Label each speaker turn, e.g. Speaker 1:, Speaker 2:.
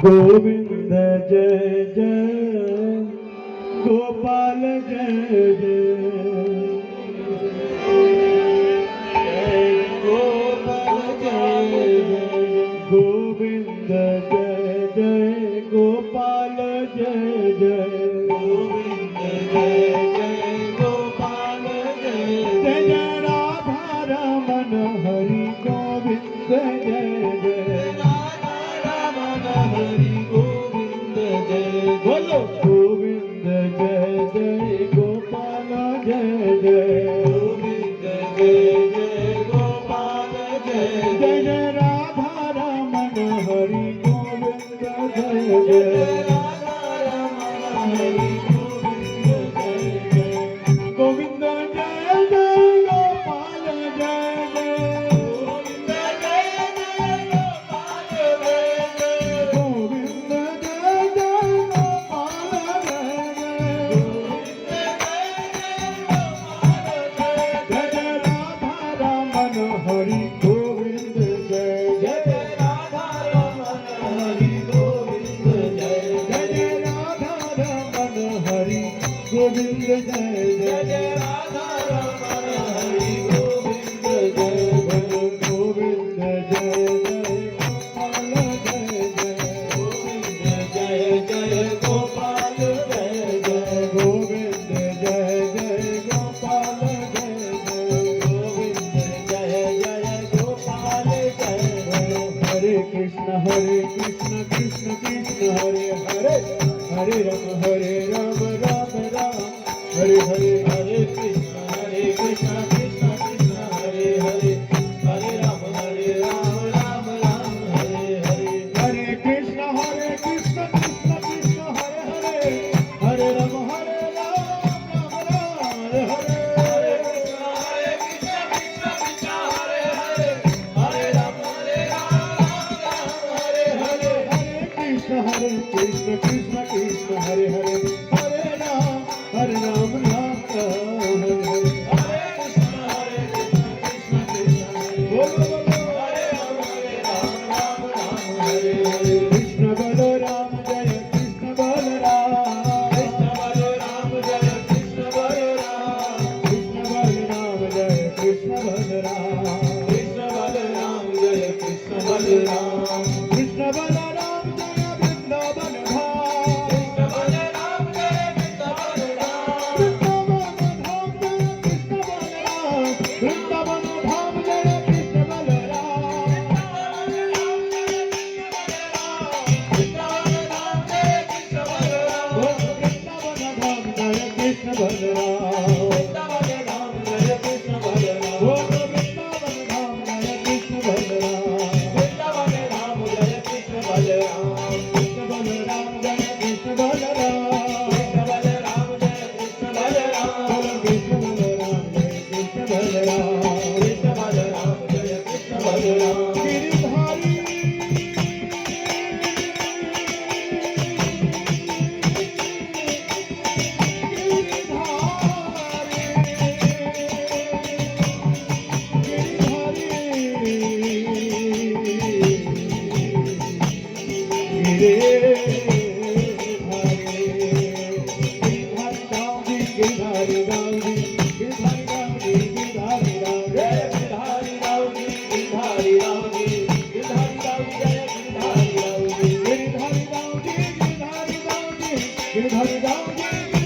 Speaker 1: गोविंद जय जय गोपाल जय जय गोपाल जय जय गोविंद जय जय गोपाल जय जय गोविंद जय जय गोपाल जय जय जय राधा रमन हरि गोविंद जय जय हरि गोविंद जय बोलो गोविंद जय जय गोपाल जय जय गोविंद जय जय गोपाल जय जय जय राधा रमन हरि गोविंद जय जय राधा रमन हरि गोविंद जय जय गोविंद जय जय गोपाल जय जय गोविंद जय जय गोपाल जय जय गोविंद जय जय गोपाल जय जय गोविंद जय जय गोपाल जय जय राधा रमन हरि गोविंद जय जय राधा रमन हरि गोविंद जय जय राधा रमन हरि गोविंद जय जय राधा रमन हरि गोविंद जय गोविंद जय जय गोपाल जय जय गोविंद जय जय गोपाल जय जय गोविंद जय जय गोपाल जय जय हरे कृष्ण कृष्ण कृष्ण हरे हरे हरे राम राम राम हरे हरे हरे कृष्ण कृष्ण कृष्ण हरे हरे हरे राम राम राम हरे हरे हरे कृष्ण कृष्ण कृष्ण हरे हरे हरे राम राम राम हरे हरे हरे कृष्ण कृष्ण हरे हरे हरे राम राम हरे हरे हरे कृष्ण कृष्ण कृष्ण हरे हरे हरे राम राम राम हरे हरे हरे कृष्ण कृष्ण बोलो बोलो हरे राम राम हरे हरे कृष्ण बलराम जय कृष्ण बलराम कृष्ण बलराम जय कृष्ण बलराम कृष्ण बलराम जय कृष्ण बलराम कृष्ण बलराम जय कृष्ण बलराम कृष्ण बलराम जय वृंदावन धाम कृष्ण बलराम जय वृंदावन धाम वृंदावन धाम जय कृष्ण बलराम वृंदावन धाम जय कृष्ण बलराम वृंदावन धाम जय कृष्ण बलराम वृंदावन धाम जय कृष्ण बलराम वृंदावन धाम जय कृष्ण बलराम वृंदावन धाम जय कृष्ण बलराम कृष्ण बलराम जय कृष्ण बलराम कृष्ण बलराम जय कृष्ण बलराम कृष्ण बलराम जय कृष्ण बलराम कृष्ण बलराम जय कृष्ण बलराम गिरिधारी गिरधारी